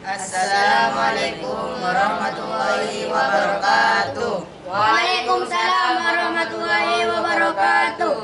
Assalamualaikum warahmatullahi wabarakatuh. Waalaikumsalam warahmatullahi wabarakatuh.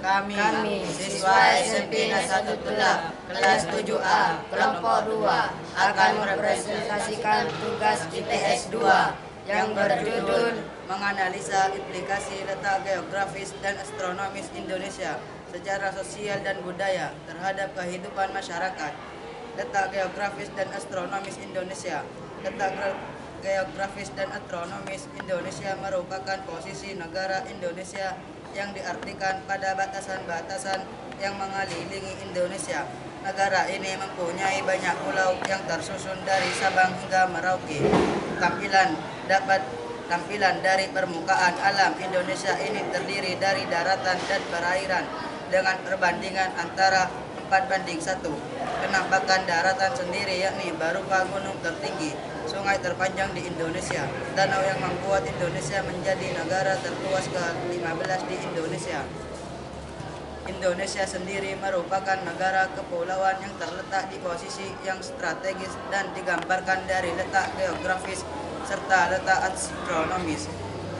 Kami siswa SMP Nasatullah kelas 7A kelompok 2 akan merepresentasikan tugas IPS 2 yang berjudul menganalisa implikasi letak geografis dan astronomis Indonesia secara sosial dan budaya terhadap kehidupan masyarakat. Letak geografis dan astronomis Indonesia. Letak geografis dan astronomis Indonesia merupakan posisi negara Indonesia yang diartikan pada batasan-batasan yang mengelilingi Indonesia. Negara ini mempunyai banyak pulau yang tersusun dari Sabang hingga Merauke. Tampilan dari permukaan alam Indonesia ini terdiri dari daratan dan perairan dengan perbandingan antara 4:1. Penampakan daratan sendiri yakni berupa gunung tertinggi, sungai terpanjang di Indonesia, danau yang membuat Indonesia menjadi negara terluas ke-15 di Indonesia. Indonesia sendiri merupakan negara kepulauan yang terletak di posisi yang strategis dan digambarkan dari letak geografis serta letak astronomis.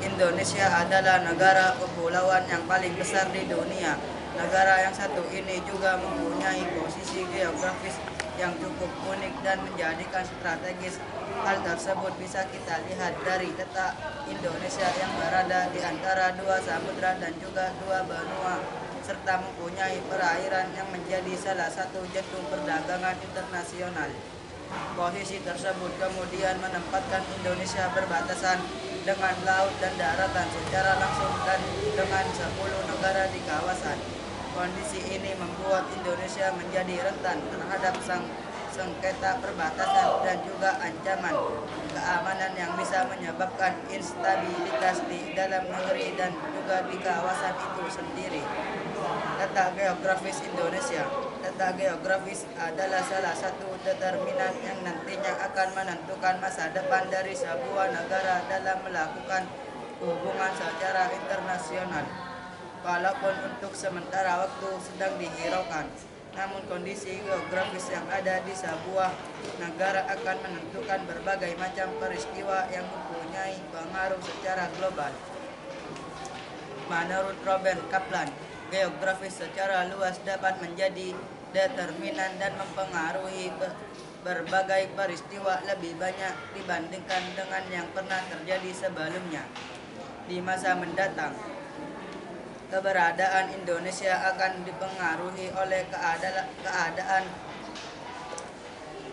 Indonesia adalah negara kepulauan yang paling besar di dunia. Negara yang satu ini juga mempunyai posisi geografis yang cukup unik dan menjadikan strategis. Hal tersebut bisa kita lihat dari letak Indonesia yang berada di antara dua samudra dan juga dua benua, serta mempunyai perairan yang menjadi salah satu jantung perdagangan internasional. Posisi tersebut kemudian menempatkan Indonesia berbatasan dengan laut dan daratan secara langsung dan dengan 10 negara di kawasan. Kondisi ini membuat Indonesia menjadi rentan terhadap sengketa perbatasan dan juga ancaman keamanan yang bisa menyebabkan instabilitas di dalam negeri dan juga di kawasan itu sendiri. Letak geografis Indonesia. Letak geografis adalah salah satu determinan yang nantinya akan menentukan masa depan dari sebuah negara dalam melakukan hubungan secara internasional. Walaupun untuk sementara waktu sedang dihiraukan, namun kondisi geografis yang ada di sebuah negara akan menentukan berbagai macam peristiwa yang mempunyai pengaruh secara global. Menurut Robert Kaplan, geografis secara luas dapat menjadi determinan dan mempengaruhi berbagai peristiwa lebih banyak dibandingkan dengan yang pernah terjadi sebelumnya. Di masa mendatang, keberadaan Indonesia akan dipengaruhi oleh keadaan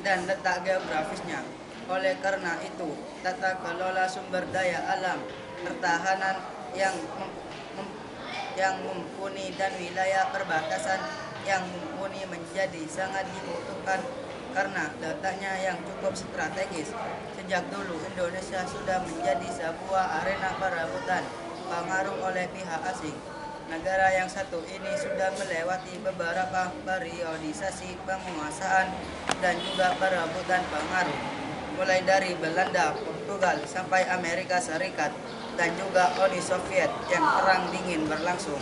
dan letak geografisnya. Oleh karena itu, tata kelola sumber daya alam, pertahanan yang mumpuni dan wilayah perbatasan yang mumpuni menjadi sangat dibutuhkan karena letaknya yang cukup strategis. Sejak dulu Indonesia sudah menjadi sebuah arena perebutan pengaruh oleh pihak asing. Negara yang satu ini sudah melewati beberapa periodisasi penguasaan dan juga perebutan pengaruh, mulai dari Belanda, Portugal, sampai Amerika Serikat, dan juga Uni Soviet yang perang dingin berlangsung.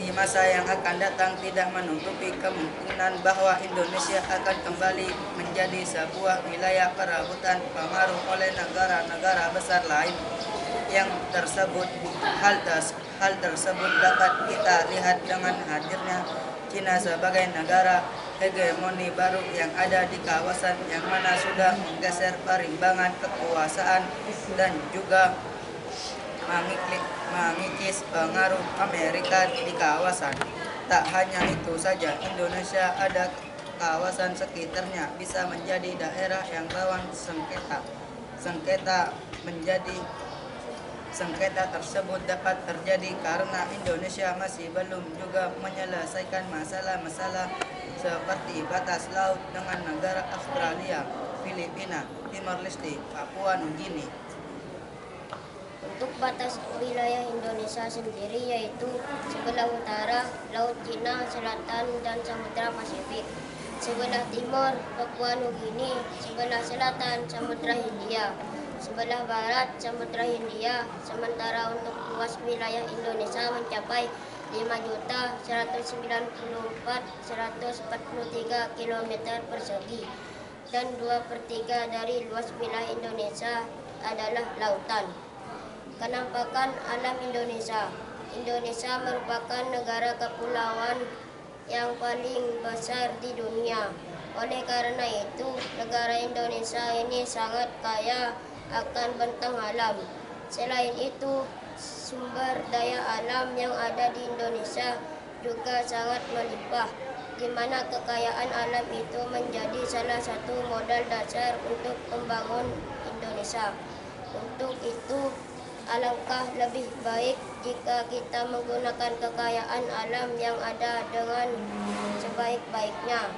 Di masa yang akan datang tidak menutupi kemungkinan bahwa Indonesia akan kembali menjadi sebuah wilayah perebutan pengaruh oleh negara-negara besar lain yang tersebut. Hal tersebut dapat kita lihat dengan hadirnya Cina sebagai negara hegemoni baru yang ada di kawasan yang mana sudah menggeser perimbangan kekuasaan dan juga mengikis pengaruh Amerika di kawasan. Tak hanya itu saja, Indonesia ada kawasan sekitarnya bisa menjadi daerah yang rawan sengketa. Sengketa tersebut dapat terjadi karena Indonesia masih belum juga menyelesaikan masalah-masalah seperti batas laut dengan negara Australia, Filipina, Timor Leste, Papua Nugini. Untuk batas wilayah Indonesia sendiri yaitu sebelah utara Laut Cina Selatan dan Samudra Pasifik, sebelah timur Papua Nugini, sebelah selatan Samudra Hindia, sebelah barat Samudra Hindia. Sementara untuk luas wilayah Indonesia mencapai 5.194.143 km persegi. dan 2/3 dari luas wilayah Indonesia adalah lautan. Kenampakan alam Indonesia. Indonesia merupakan negara kepulauan yang paling besar di dunia. Oleh karena itu, negara Indonesia ini sangat kaya akan bentang alam. Selain itu, sumber daya alam yang ada di Indonesia juga sangat melimpah, di mana kekayaan alam itu menjadi salah satu modal dasar untuk membangun Indonesia. Untuk itu, alangkah lebih baik jika kita menggunakan kekayaan alam yang ada dengan sebaik-baiknya.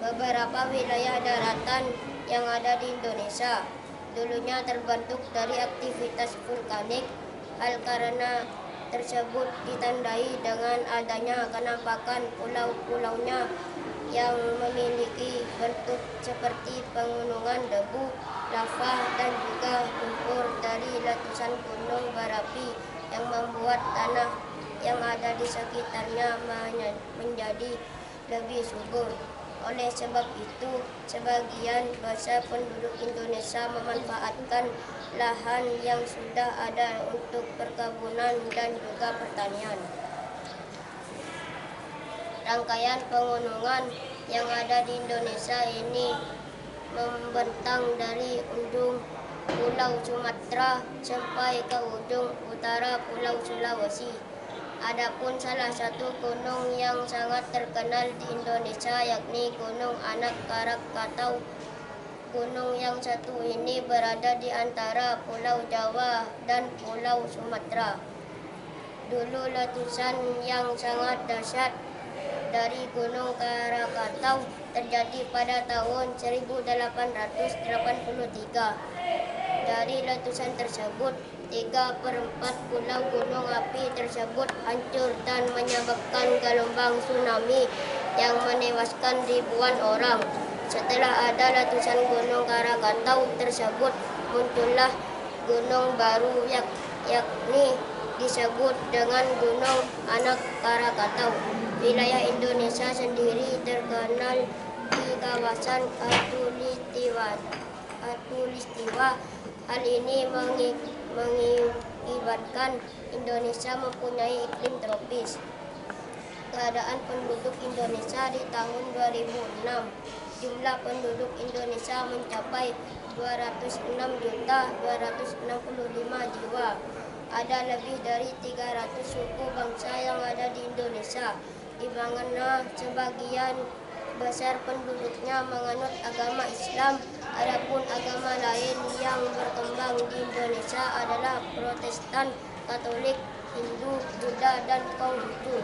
Beberapa wilayah daratan yang ada di Indonesia dulunya terbentuk dari aktivitas vulkanik. Hal karena tersebut ditandai dengan adanya kenampakan pulau-pulaunya yang memiliki bentuk seperti pegunungan debu, lava, dan juga lumpur dari letusan gunung berapi yang membuat tanah yang ada di sekitarnya menjadi lebih subur. Oleh sebab itu, sebagian besar penduduk Indonesia memanfaatkan lahan yang sudah ada untuk perkebunan dan juga pertanian. Rangkaian pegunungan yang ada di Indonesia ini membentang dari ujung Pulau Sumatera sampai ke ujung utara Pulau Sulawesi. Adapun salah satu gunung yang sangat terkenal di Indonesia yakni Gunung Anak Krakatau. Gunung yang satu ini berada di antara Pulau Jawa dan Pulau Sumatera. Dulu letusan yang sangat dahsyat dari Gunung Krakatau terjadi pada tahun 1883. Dari letusan tersebut, 3/4 pulau gunung api tersebut hancur dan menyebabkan gelombang tsunami yang menewaskan ribuan orang. Setelah ada letusan Gunung Krakatau tersebut, muncullah gunung baru yakni disebut dengan Gunung Anak Krakatau. Wilayah Indonesia sendiri terkenal di kawasan Khatulistiwa. Hal ini mengibatkan Indonesia mempunyai iklim tropis. Keadaan penduduk Indonesia di tahun 2006. Jumlah penduduk Indonesia mencapai 206.265 jiwa. Ada lebih dari 300 suku bangsa yang ada di Indonesia, di mana sebagian besar penduduknya menganut agama Islam. Adapun agama lain yang berkembang di Indonesia adalah Protestan, Katolik, Hindu, Buddha, dan Konghucu.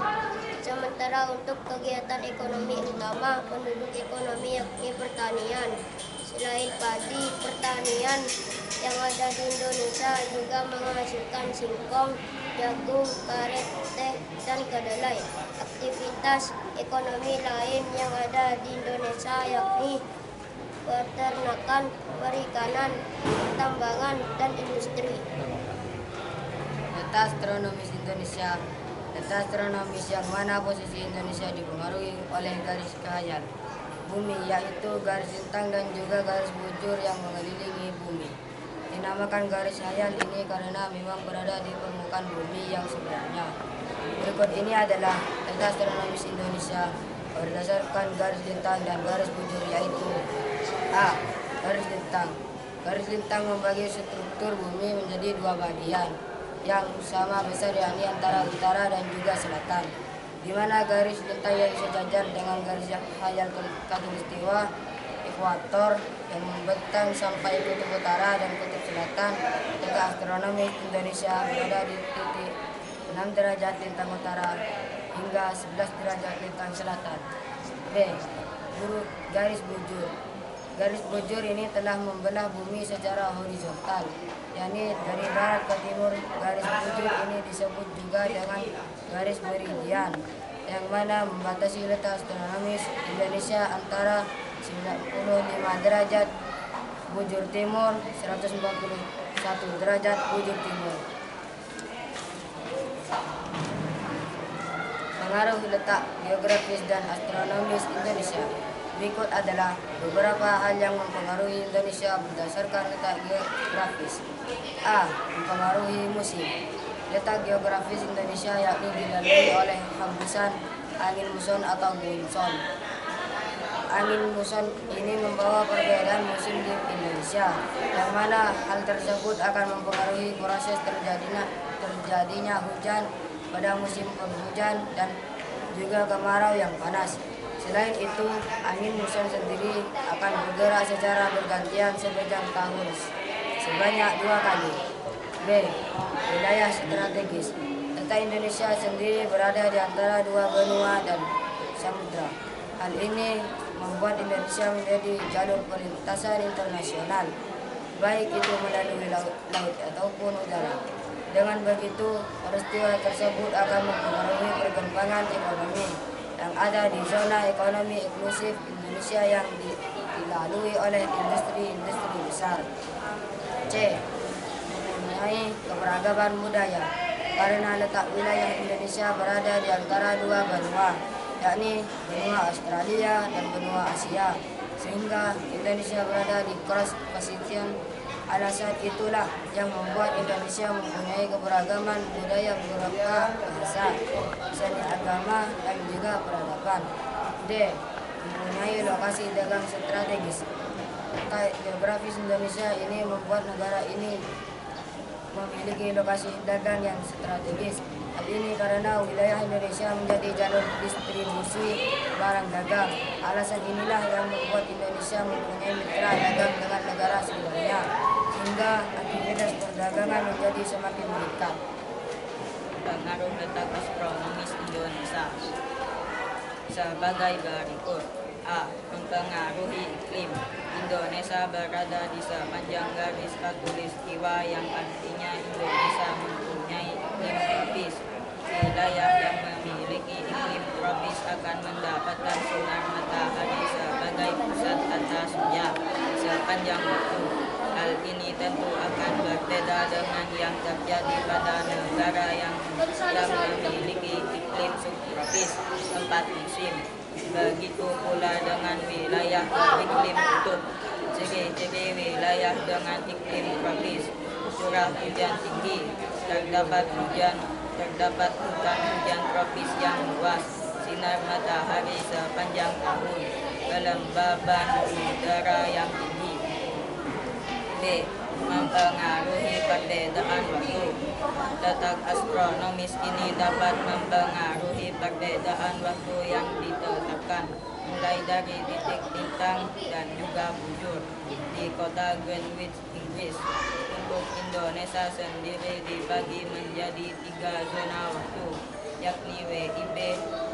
Sementara untuk kegiatan ekonomi utama penduduk ekonomi yakni pertanian. Selain padi, pertanian yang ada di Indonesia juga menghasilkan singkong, jagung, karet, teh, dan kedelai. Aktivitas ekonomi lain yang ada di Indonesia yakni peternakan, perikanan, pertambangan, dan industri. Peta astronomis Indonesia. Peta astronomis yang mana posisi Indonesia dipengaruhi oleh garis khayal bumi, yaitu garis lintang dan juga garis bujur yang mengelilingi bumi. Dinamakan garis khayal ini karena memang berada di permukaan bumi yang sebenarnya. Berikut ini adalah peta astronomis Indonesia berdasarkan garis lintang dan garis bujur, yaitu A. Garis lintang. Garis lintang membagi struktur bumi menjadi dua bagian yang sama besar, yakni antara utara dan juga selatan, di mana garis lintang yang sejajar dengan garis khayal khatulistiwa ekuator yang membentang sampai kutub utara dan kutub selatan. Peta astronomis Indonesia berada di titik 6 derajat lintang utara hingga 11 derajat lintang selatan. B. Garis bujur. Garis bujur ini telah membelah bumi secara horizontal, yakni dari barat ke timur. Garis bujur ini disebut juga dengan garis meridian, yang mana membatasi letak astronomis Indonesia antara 95 derajat bujur timur, 141 derajat bujur timur. Pengaruh letak geografis dan astronomis Indonesia. Berikut adalah beberapa hal yang mempengaruhi Indonesia berdasarkan letak geografis. A. Mempengaruhi musim. Letak geografis Indonesia yakni dilalui oleh hembusan angin muson atau monsun. Angin muson ini membawa perbedaan musim di Indonesia, yang mana hal tersebut akan mempengaruhi proses terjadinya hujan pada musim penghujan dan juga kemarau yang panas. Selain itu, angin muson sendiri akan bergerak secara bergantian sepanjang tahun sebanyak 2 kali. B. Wilayah strategis. Letak Indonesia sendiri berada di antara 2 benua dan samudra. Hal ini membuat Indonesia menjadi jalur perlintasan internasional, baik itu melalui laut ataupun udara. Dengan begitu, peristiwa tersebut akan mempengaruhi perkembangan ekonomi yang ada di zona ekonomi eksklusif Indonesia yang dilalui oleh industri-industri besar. C. Mempunyai keberagaman budaya. Karena letak wilayah Indonesia berada di antara 2 benua, yakni benua Australia dan benua Asia, sehingga Indonesia berada di cross position. Alasan itulah yang membuat Indonesia mempunyai keberagaman budaya berupa bahasa, seni agama, dan juga peradaban. D. Mempunyai lokasi dagang strategis. Letak geografis Indonesia ini membuat negara ini memiliki lokasi dagang yang strategis. Hal ini karena wilayah Indonesia menjadi jalur distribusi barang dagang. Alasan inilah yang membuat Indonesia mempunyai mitra dagang dengan negara sebelumnya, sehingga aktivitas perdagangan menjadi semakin meningkat. Pengaruh letak astronomis Indonesia sebagai berikut. A. Mempengaruhi iklim. Indonesia berada di sepanjang garis khatulistiwa, yang artinya Indonesia mempunyai iklim tropis. Wilayah yang memiliki iklim tropis akan mendapatkan sinar matahari sebagai pusat atas surya sepanjang waktu. Hal ini tentu akan berbeda dengan yang terjadi pada negara yang memiliki iklim subtropis 4 musim. Begitu pula dengan wilayah beriklim kutub. Ciri-ciri wilayah dengan iklim tropis: curah hujan tinggi, terdapat hutan hujan tropis yang luas, sinar matahari sepanjang tahun, kelembaban udara yang tinggi. B. Mempengaruhi perbedaan waktu. Letak astronomis ini dapat mempengaruhi perbedaan waktu yang ditetapkan, mulai dari titik bintang dan juga bujur di kota Greenwich, Inggris. Untuk Indonesia sendiri dibagi menjadi 3 zona waktu, yakni WIB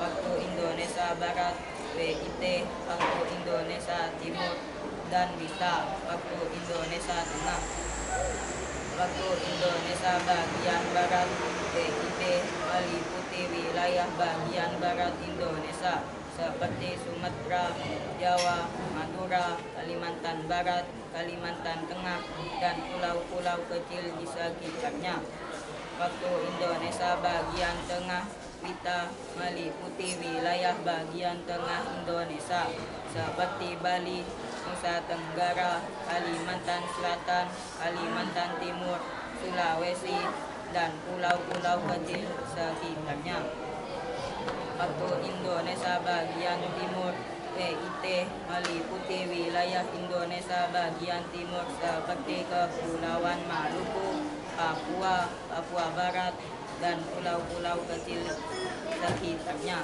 waktu Indonesia Barat, WIT waktu Indonesia Timur, dan WITA waktu Indonesia Tengah. Waktu Indonesia bagian barat, WIB meliputi wilayah bagian barat Indonesia seperti Sumatera, Jawa, Madura, Kalimantan Barat, Kalimantan Tengah, dan pulau-pulau kecil di sekitarnya. Waktu Indonesia bagian tengah, WITA meliputi wilayah bagian tengah Indonesia seperti Bali, Nusa Tenggara, Kalimantan Selatan, Kalimantan Timur, Sulawesi, dan pulau-pulau kecil sekitarnya. Waktu Indonesia bagian timur, WIT meliputi wilayah Indonesia bagian timur seperti Kepulauan Maluku, Papua, Papua Barat, dan pulau-pulau kecil sekitarnya.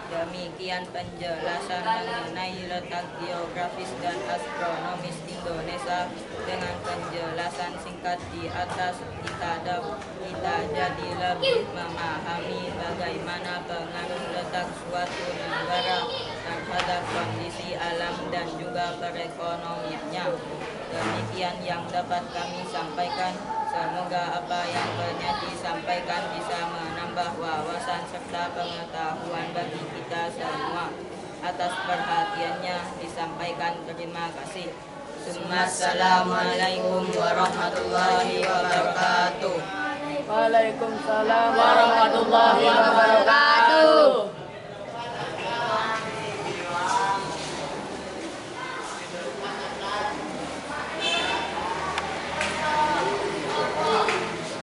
Demikian penjelasan mengenai letak geografis dan astronomis Indonesia. Dengan penjelasan singkat di atas, kita jadi lebih memahami bagaimana pengaruh letak suatu negara terhadap kondisi alam dan juga perekonomiannya. Demikian yang dapat kami sampaikan. Semoga apa yang pernah disampaikan bisa menambah wawasan serta pengetahuan bagi kita semua. Atas perhatiannya disampaikan terima kasih. Assalamualaikum warahmatullahi wabarakatuh. Waalaikumsalam warahmatullahi wabarakatuh.